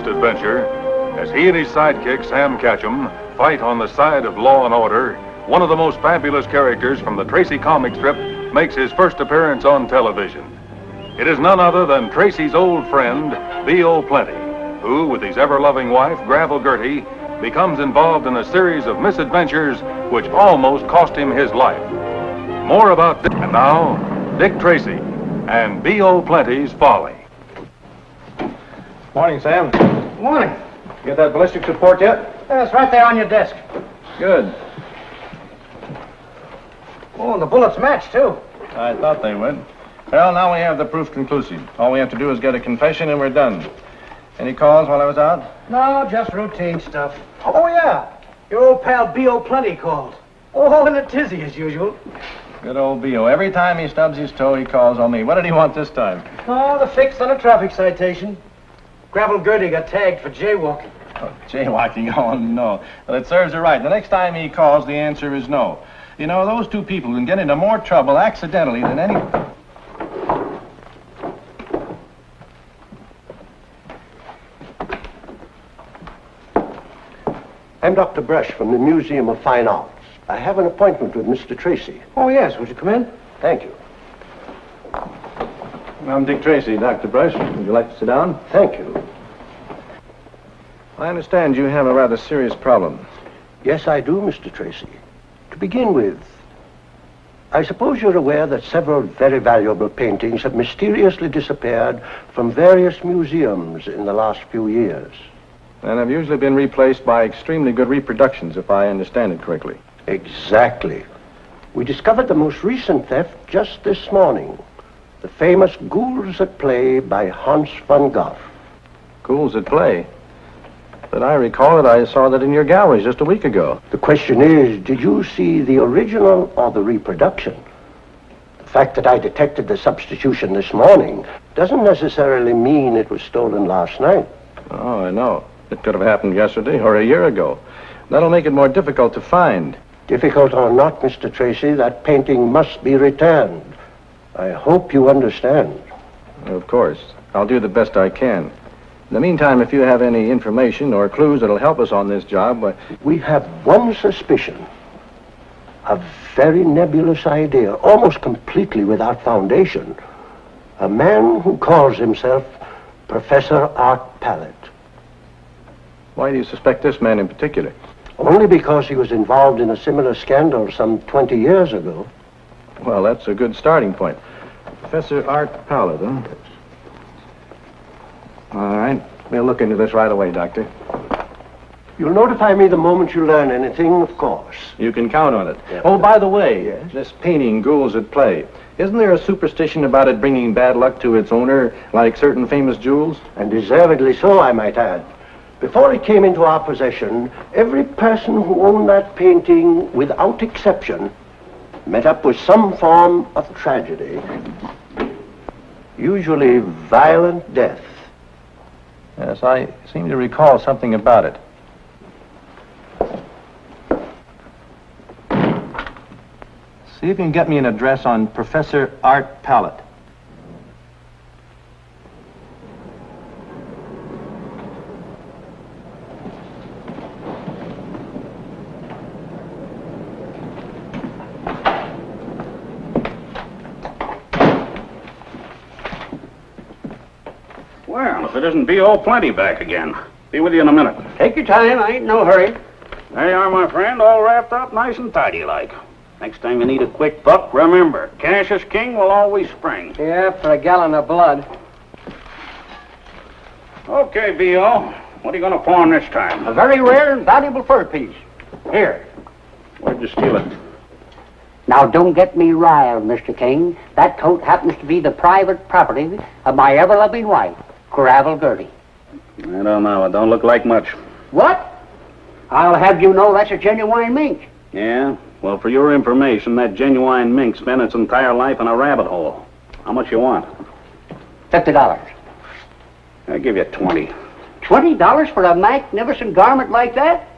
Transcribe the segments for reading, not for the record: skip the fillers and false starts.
latest adventure, as he and his sidekick, Sam Ketchum, fight on the side of law and order, one of the most fabulous characters from the Tracy comic strip makes his first appearance on television. It is none other than Tracy's old friend, B.O. Plenty, who, with his ever-loving wife, Gravel Gertie, becomes involved in a series of misadventures which almost cost him his life. More about Dick. And now, Dick Tracy and B.O. Plenty's Folly. Morning, Sam. Morning. You get that ballistics report yet? It's right there on your desk. Good. Oh, and the bullets match, too. I thought they would. Well, now we have the proof conclusive. All we have to do is get a confession and we're done. Any calls while I was out? No, just routine stuff. Oh, yeah. Your old pal B.O. Plenty called. All in a tizzy, as usual. Good old B.O. Every time he stubs his toe, he calls on me. What did he want this time? Oh, the fix on a traffic citation. Gravel Gertie got tagged for jaywalking. Oh, jaywalking? Oh, no. Well, it serves her right. The next time he calls, the answer is no. You know, those two people can get into more trouble accidentally than any... I'm Dr. Brush from the Museum of Fine Arts. I have an appointment with Mr. Tracy. Oh, yes. Would you come in? Thank you. I'm Dick Tracy, Dr. Brush. Would you like to sit down? Thank you. I understand you have a rather serious problem. Yes, I do, Mr. Tracy. To begin with, I suppose you're aware that several very valuable paintings have mysteriously disappeared from various museums in the last few years. And have usually been replaced by extremely good reproductions, if I understand it correctly. Exactly. We discovered the most recent theft just this morning. The famous Ghouls at Play by Hans van Gogh. Ghouls at Play? But I recall that I saw that in your galleries just a week ago. The question is, did you see the original or the reproduction? The fact that I detected the substitution this morning doesn't necessarily mean it was stolen last night. Oh, I know. It could have happened yesterday or a year ago. That'll make it more difficult to find. Difficult or not, Mr. Tracy, that painting must be returned. I hope you understand. Of course. I'll do the best I can. In the meantime, if you have any information or clues that'll help us on this job... We have one suspicion. A very nebulous idea, almost completely without foundation. A man who calls himself Professor Art Pallet. Why do you suspect this man in particular? Only because he was involved in a similar scandal some 20 years ago. Well, that's a good starting point. Professor Art Pallet, huh? All right. We'll look into this right away, Doctor. You'll notify me the moment you learn anything, of course. You can count on it. Yeah. Oh, by the way, yes? This painting, Ghouls at Play, isn't there a superstition about it bringing bad luck to its owner, like certain famous jewels? And deservedly so, I might add. Before it came into our possession, every person who owned that painting, without exception, met up with some form of tragedy. Usually violent death. Yes, I seem to recall something about it. See if you can get me an address on Professor Art Pallet. Well, if it isn't B.O. Plenty back again. Be with you in a minute. Take your time. I ain't no hurry. There you are, my friend, all wrapped up nice and tidy like. Next time you need a quick buck, remember, cash is king will always spring. Yeah, for a gallon of blood. Okay, B.O., what are you going to pawn this time? A very rare and valuable fur piece. Here. Where'd you steal it? Now, don't get me riled, Mr. King. That coat happens to be the private property of my ever-loving wife, Gravel Gertie. I don't know. It don't look like much. What? I'll have you know that's a genuine mink. Yeah? Well, for your information, that genuine mink spent its entire life in a rabbit hole. How much you want? $50. I'll give you 20. $20 for a magnificent garment like that?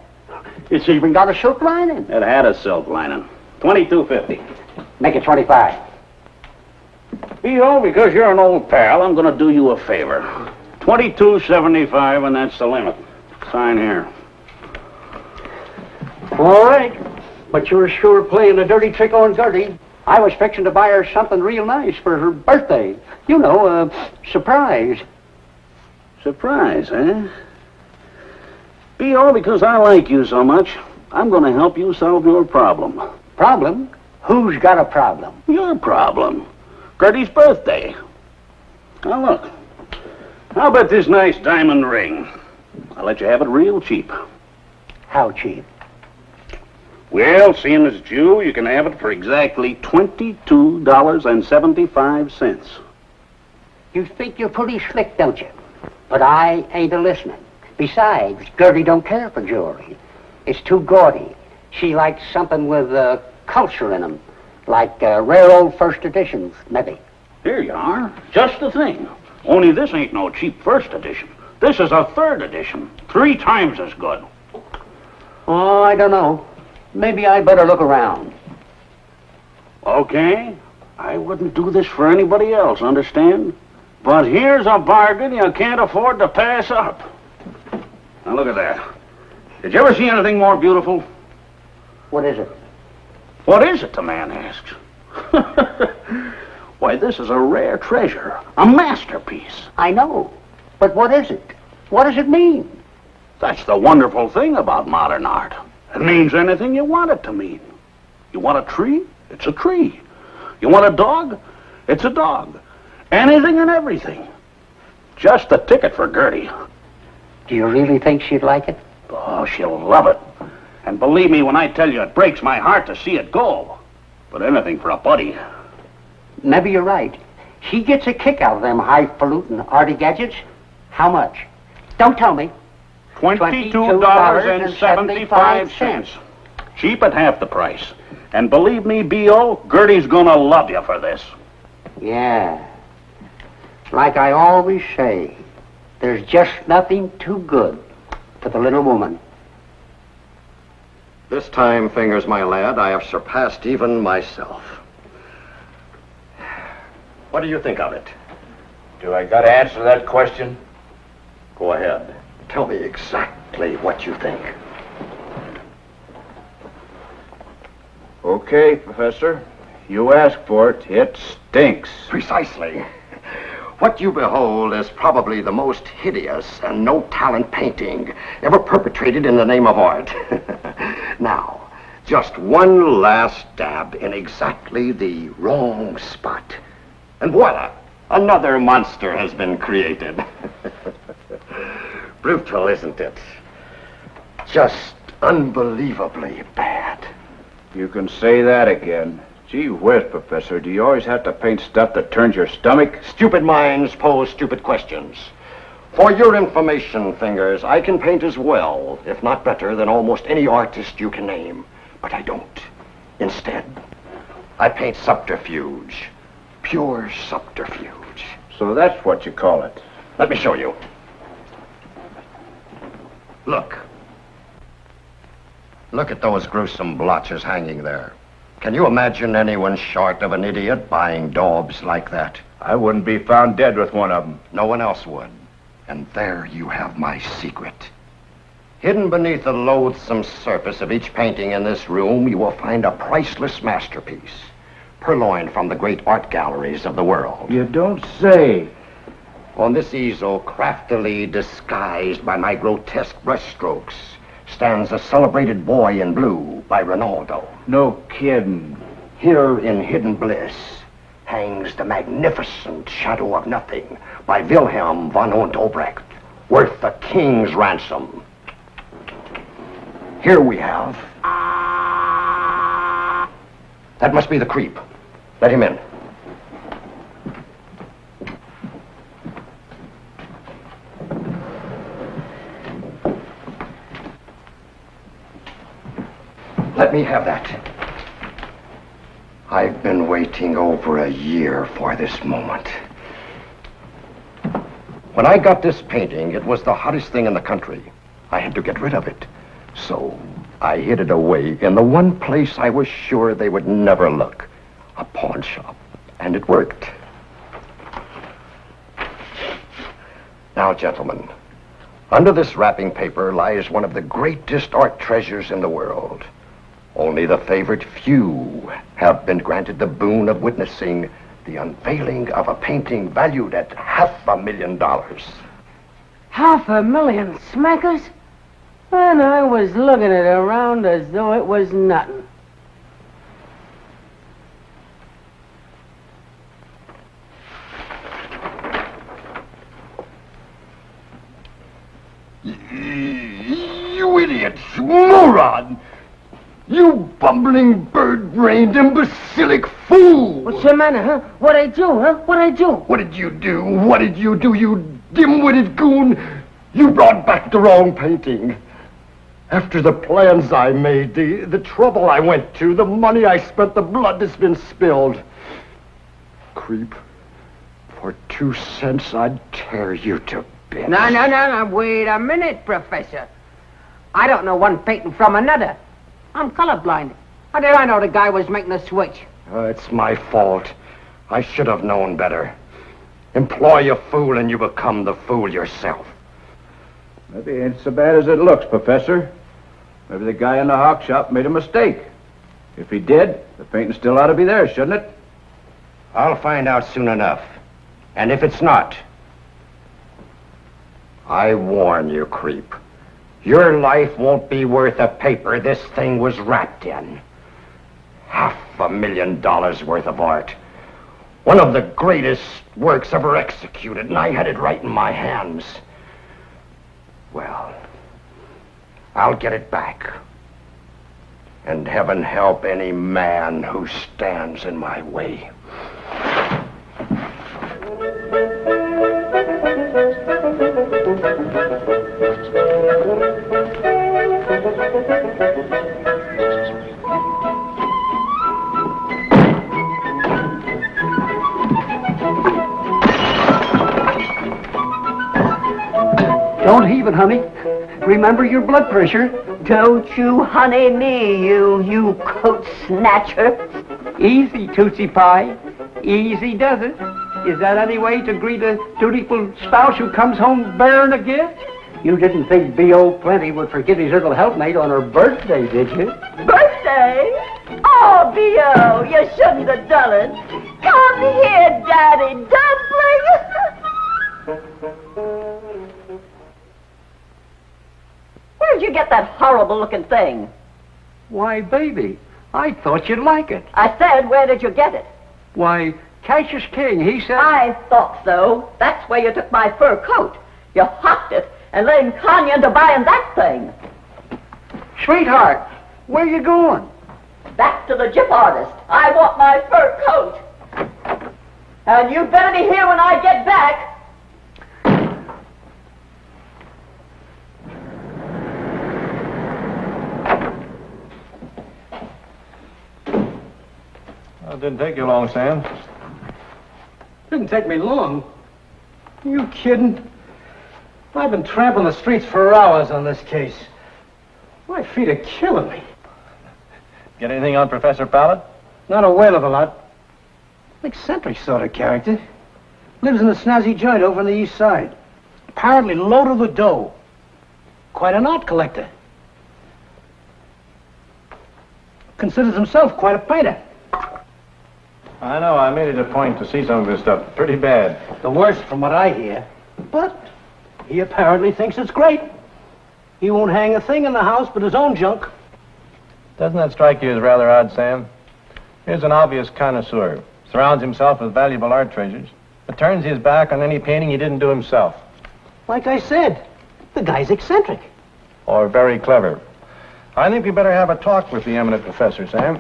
It's even got a silk lining. It had a silk lining. $22.50. Make it 25. B.O., because you're an old pal, I'm going to do you a favor. $22.75, and that's the limit. Sign here. All right. But you're sure playing a dirty trick on Gertie. I was fixing to buy her something real nice for her birthday. You know, a surprise. Surprise, eh? B.O., because I like you so much, I'm going to help you solve your problem. Problem? Who's got a problem? Your problem. Gertie's birthday. Now, look. How about this nice diamond ring? I'll let you have it real cheap. How cheap? Well, seeing as it's you can have it for exactly $22.75. You think you're pretty slick, don't you? But I ain't a-listening. Besides, Gertie don't care for jewelry. It's too gaudy. She likes something with culture in them, like rare old first editions, maybe. Here you are. Just the thing. Only this ain't no cheap first edition. This is a third edition. 3 times as good. Oh, I don't know. Maybe I'd better look around. Okay. I wouldn't do this for anybody else, understand? But here's a bargain you can't afford to pass up. Now look at that. Did you ever see anything more beautiful? What is it? What is it, the man asks. Why, this is a rare treasure. A masterpiece. I know. But what is it? What does it mean? That's the wonderful thing about modern art. It means anything you want it to mean. You want a tree? It's a tree. You want a dog? It's a dog. Anything and everything. Just the ticket for Gertie. Do you really think she'd like it? Oh, she'll love it. And believe me when I tell you, it breaks my heart to see it go. But anything for a buddy. Maybe you're right. She gets a kick out of them highfalutin arty gadgets. How much? Don't tell me. $22.75. Cheap at half the price. And believe me, B.O., Gertie's gonna love you for this. Yeah. Like I always say, there's just nothing too good for the little woman. This time, Fingers, my lad, I have surpassed even myself. What do you think of it? Do I gotta answer that question? Go ahead. Tell me exactly what you think. Okay, Professor. You asked for it. It stinks. Precisely. What you behold is probably the most hideous and no-talent painting ever perpetrated in the name of art. Now, just one last dab in exactly the wrong spot. And voila, another monster has been created. Brutal, isn't it? Just unbelievably bad. You can say that again. Gee whiz, Professor, do you always have to paint stuff that turns your stomach? Stupid minds pose stupid questions. For your information, Fingers, I can paint as well, if not better, than almost any artist you can name. But I don't. Instead, I paint subterfuge. Pure subterfuge. So that's what you call it. Let me show you. Look. Look at those gruesome blotches hanging there. Can you imagine anyone short of an idiot buying daubs like that? I wouldn't be found dead with one of them. No one else would. And there you have my secret. Hidden beneath the loathsome surface of each painting in this room, you will find a priceless masterpiece, purloined from the great art galleries of the world. You don't say. On this easel, craftily disguised by my grotesque brushstrokes, stands a celebrated boy in blue by Ronaldo. No kidding. Here in hidden bliss hangs the magnificent Shadow of Nothing by Wilhelm von Ontobrecht, worth a king's ransom. Here we have... That must be the creep. Let him in. Let me have that. I've been waiting over a year for this moment. When I got this painting, it was the hottest thing in the country. I had to get rid of it. So I hid it away in the one place I was sure they would never look. A pawn shop. And it worked. Now, gentlemen, under this wrapping paper lies one of the greatest art treasures in the world. Only the favored few have been granted the boon of witnessing the unveiling of a painting valued at $500,000. $500,000 smackers? And I was looking at it around as though it was nothing. You idiot! Moron! You bumbling, bird-brained, imbecilic fool! What's the matter, huh? What'd I do, huh? What'd I do? What did you do? What did you do, you dim-witted goon? You brought back the wrong painting. After the plans I made, the trouble I went to, the money I spent, the blood that's been spilled. Creep, for 2 cents, I'd tear you to bits. No. Wait a minute, Professor. I don't know one painting from another. I'm colorblind. How did I know the guy was making the switch? It's my fault. I should have known better. Employ a fool and you become the fool yourself. Maybe it ain't so bad as it looks, Professor. Maybe the guy in the hawk shop made a mistake. If he did, the painting still ought to be there, shouldn't it? I'll find out soon enough. And if it's not, I warn you, creep. Your life won't be worth the paper this thing was wrapped in. $500,000 worth of art. One of the greatest works ever executed, and I had it right in my hands. Well, I'll get it back. And heaven help any man who stands in my way. Don't heave it, honey. Remember your blood pressure. Don't you honey me, you coat snatcher. Easy, Tootsie Pie. Easy does it. Is that any way to greet a dutiful spouse who comes home bearing a gift? You didn't think B.O. Plenty would forget his little helpmate on her birthday, did you? Birthday? Oh, B.O., you shouldn't have done it. Come here, Daddy Dumpling. Where'd you get that horrible-looking thing? Why, baby, I thought you'd like it. I said, where did you get it? Why, Cassius King, he said... I thought so. That's where you took my fur coat. You hocked it and let him con you into buying that thing. Sweetheart, where you going? Back to the gyp artist. I want my fur coat. And you better be here when I get back. Well, it didn't take you long, Sam. Didn't take me long. Are you kidding? I've been tramping the streets for hours on this case. My feet are killing me. Get anything on Professor Pallet? Not a whale of a lot. Eccentric sort of character. Lives in a snazzy joint over on the east side. Apparently loaded with dough. Quite an art collector. Considers himself quite a painter. I know, I made it a point to see some of his stuff. Pretty bad. The worst from what I hear. But he apparently thinks it's great. He won't hang a thing in the house but his own junk. Doesn't that strike you as rather odd, Sam? Here's an obvious connoisseur. Surrounds himself with valuable art treasures, but turns his back on any painting he didn't do himself. Like I said, the guy's eccentric. Or very clever. I think we better have a talk with the eminent professor, Sam.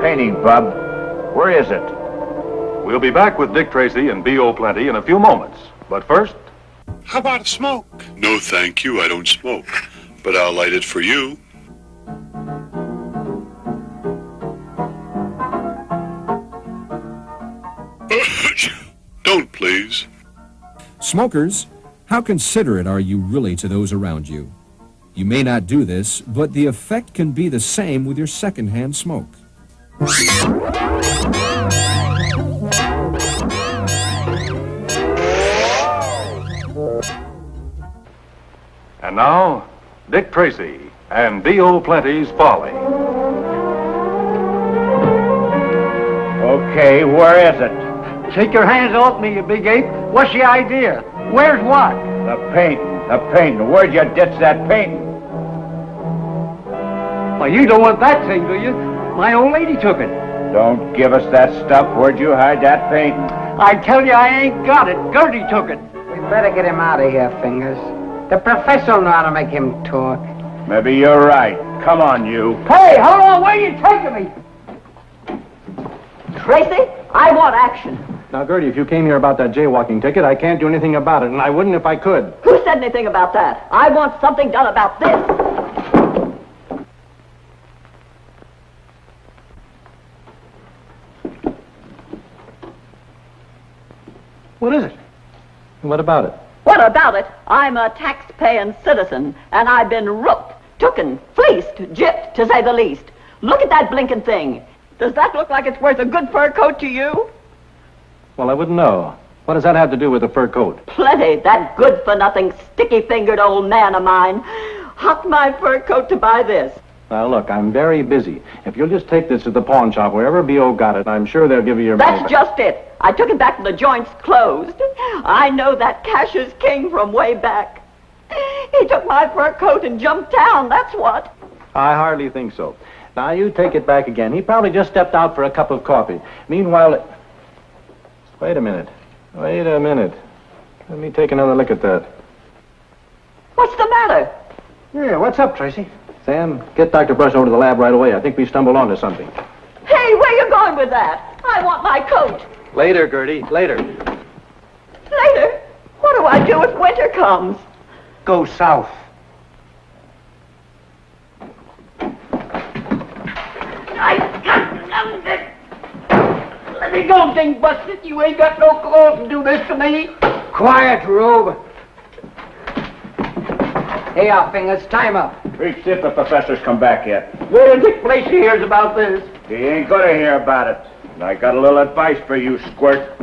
Painting, Bub. Where is it? We'll be back with Dick Tracy and B.O. Plenty in a few moments. But first... How about a smoke? No, thank you. I don't smoke. But I'll light it for you. Don't, please. Smokers, How considerate are you really to those around you? You may not do this, but the effect can be the same with your secondhand smoke. And now, Dick Tracy and D.O. Plenty's Folly. Okay, where is it? Take your hands off me, you big ape. What's the idea? Where's what? The painting. Where'd you ditch that painting? Well, you don't want that thing, do you? My old lady took it. Don't give us that stuff. Where'd you hide that painting? I tell you, I ain't got it. Gertie took it. We better get him out of here, Fingers. The professor will know how to make him talk. Maybe you're right. Come on, you. Hey, hold on. Where are you taking me? Tracy, I want action. Now, Gertie, if you came here about that jaywalking ticket, I can't do anything about it, and I wouldn't if I could. Who said anything about that? I want something done about this. What is it? What about it? What about it? I'm a tax-paying citizen, and I've been rooked, tooken, fleeced, gypped, to say the least. Look at that blinking thing. Does that look like it's worth a good fur coat to you? Well, I wouldn't know. What does that have to do with the fur coat? Plenty. That good-for-nothing, sticky-fingered old man of mine hocked my fur coat to buy this. Now, look, I'm very busy. If you'll just take this to the pawn shop, wherever B.O. got it, I'm sure they'll give you your money That's back. just it. I took it back to the joint's closed. I know that cash is king from way back. He took my fur coat and jumped town, that's what. I hardly think so. Now, you take it back again. He probably just stepped out for a cup of coffee. Meanwhile, Wait a minute. Let me take another look at that. What's the matter? Yeah, what's up, Tracy? Sam, get Dr. Brush over to the lab right away. I think we stumbled onto something. Hey, where you going with that? I want my coat. Later, Gertie, later. Later? What do I do if winter comes? Go south. Let me go, ding busted. You ain't got no cause to do this to me. Quiet, Rube. Here, Fingers, time up. We'll see if the professor's come back yet. Where did Dick Tracy hears about this? He ain't gonna hear about it. And I got a little advice for you, Squirt.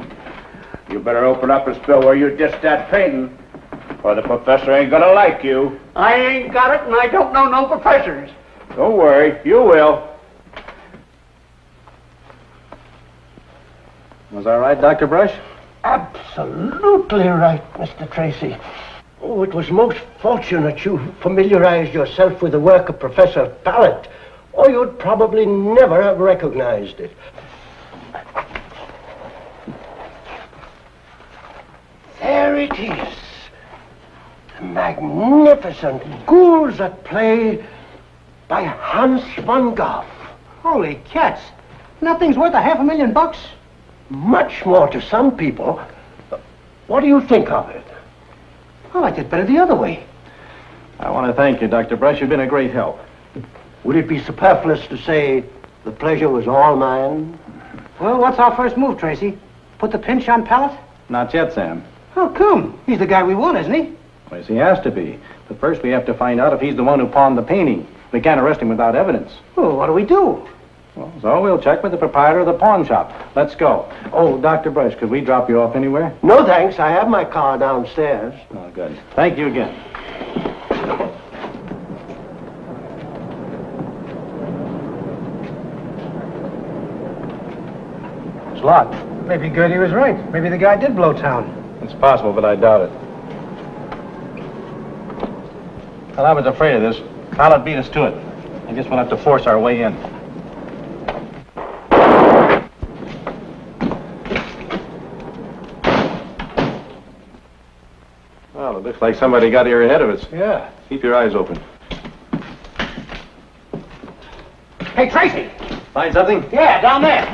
You better open up and spill where you ditched that painting, or the professor ain't gonna like you. I ain't got it, and I don't know no professors. Don't worry, you will. Was that right, Dr. Brush? Absolutely right, Mr. Tracy. Oh, it was most fortunate you familiarized yourself with the work of Professor Pallet, or you'd probably never have recognized it. There it is. The magnificent Ghouls at Play by Hans van Gogh. Holy cats. Nothing's worth $500,000. Much more to some people. What do you think of it? I liked it better the other way. I want to thank you, Dr. Brush. You've been a great help. Would it be superfluous to say the pleasure was all mine? Well, what's our first move, Tracy? Put the pinch on Pallet? Not yet, Sam. How come? He's the guy we want, isn't he? Well, yes, he has to be. But first we have to find out if he's the one who pawned the painting. We can't arrest him without evidence. Well, what do we do? Well, so we'll check with the proprietor of the pawn shop. Let's go. Oh, Dr. Brush, could we drop you off anywhere? No, thanks. I have my car downstairs. Oh, good. Thank you again. It's locked. Maybe Gertie was right. Maybe the guy did blow town. It's possible, but I doubt it. Well, I was afraid of this. Pallet beat us to it. I guess we'll have to force our way in. Well, it looks like somebody got here ahead of us. Yeah. Keep your eyes open. Hey, Tracy! Find something? Yeah, down there.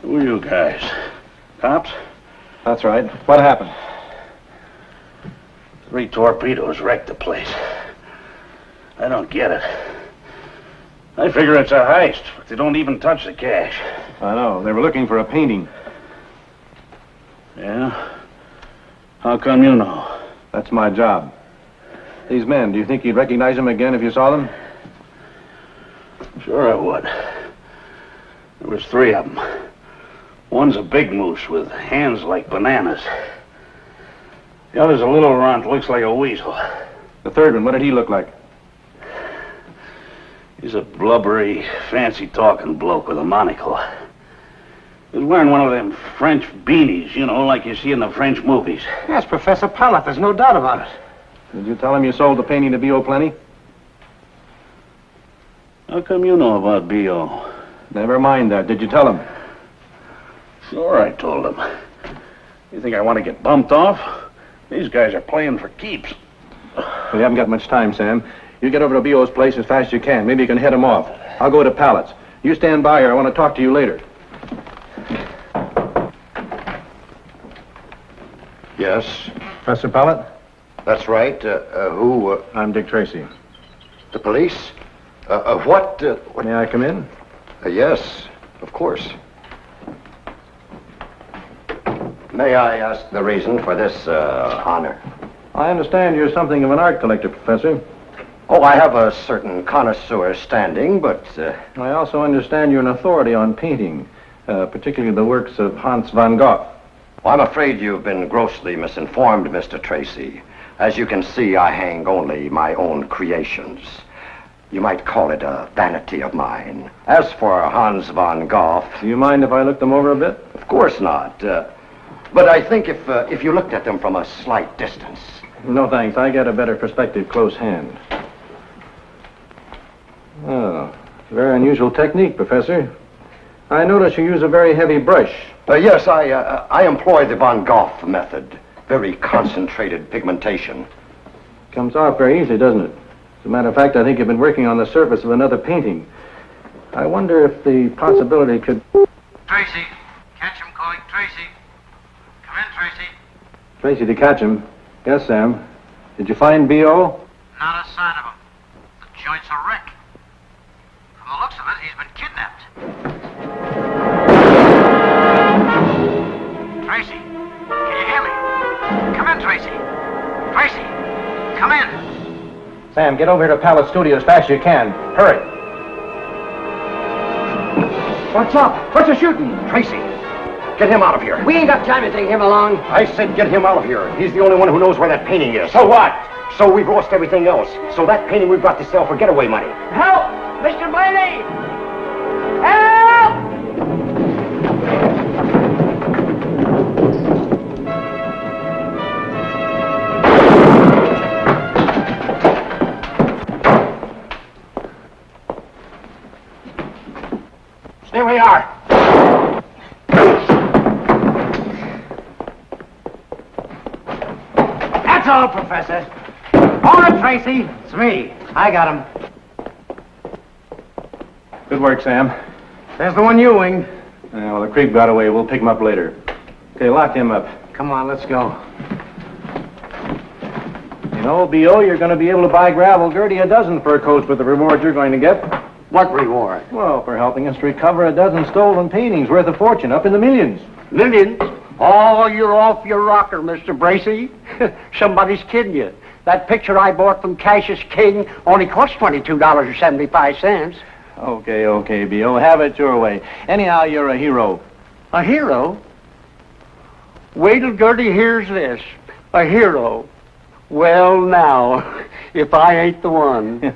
Who are you guys? Cops? That's right. What happened? 3 torpedoes wrecked the place. I don't get it. I figure it's a heist, but they don't even touch the cash. I know. They were looking for a painting. Yeah? How come you know? That's my job. These men, do you think you'd recognize them again if you saw them? Sure I would. There was 3 of them. One's a big moose with hands like bananas. The other's a little runt, looks like a weasel. The third one, what did he look like? He's a blubbery, fancy-talking bloke with a monocle. He was wearing one of them French beanies, you know, like you see in the French movies. Yes, Professor Pallett, there's no doubt about it. Did you tell him you sold the painting to B.O. Plenty? How come you know about B.O.? Never mind that. Did you tell him? Sure, I told him. You think I want to get bumped off? These guys are playing for keeps. Well, you haven't got much time, Sam. You get over to B.O.'s place as fast as you can. Maybe you can head him off. I'll go to Pallett's. You stand by here. I want to talk to you later. Yes, Professor Pallett? that's right. Who? I'm Dick Tracy. The police? What? May I come in? Yes, of course. May I ask the reason for this honor? I understand you're something of an art collector, Professor. Oh, I have a certain connoisseur standing, but... I also understand you're an authority on painting, particularly the works of Hans van Gogh. Well, I'm afraid you've been grossly misinformed, Mr. Tracy. As you can see, I hang only my own creations. You might call it a vanity of mine. As for Hans van Gogh... Do you mind if I look them over a bit? Of course not. But I think if you looked at them from a slight distance... No, thanks. I get a better perspective close hand. Oh, very unusual technique, Professor. I notice you use a very heavy brush. Yes, I employ the Van Gogh method. Very concentrated pigmentation. Comes off very easily, doesn't it? As a matter of fact, I think you've been working on the surface of another painting. I wonder if the possibility could... Tracy. Catch him calling Tracy. Come in, Tracy. Tracy, to catch him. Yes, Sam. Did you find B.O.? Not a sign of him. The joint's a wreck. From the looks of it, he's been kidnapped. Tracy, can you hear me? Come in, Tracy. Tracy, come in. Sam, get over here to Palace Studio as fast as you can. Hurry. What's up? What's the shooting? Tracy, get him out of here. We ain't got time to take him along. I said get him out of here. He's the only one who knows where that painting is. So what? So we've lost everything else. So that painting we've got to sell for getaway money. Help! Mr. Blaney! Help! There we are. That's all, Professor. All right, Tracy. It's me. I got him. Good work, Sam. There's the one you winged. Well, the creep got away. We'll pick him up later. Okay, lock him up. Come on, let's go. You know, B.O., you're going to be able to buy Gravel Gertie a dozen fur coats with the reward you're going to get. What reward? Well, for helping us recover a dozen stolen paintings worth a fortune, up in the millions. Millions? Oh, you're off your rocker, Mr. Bracy. Somebody's kidding you. That picture I bought from Cassius King only cost $22.75. Okay, B.O., have it your way. Anyhow, you're a hero. A hero? Wait till Gertie hears this. A hero. Well, now, if I ain't the one.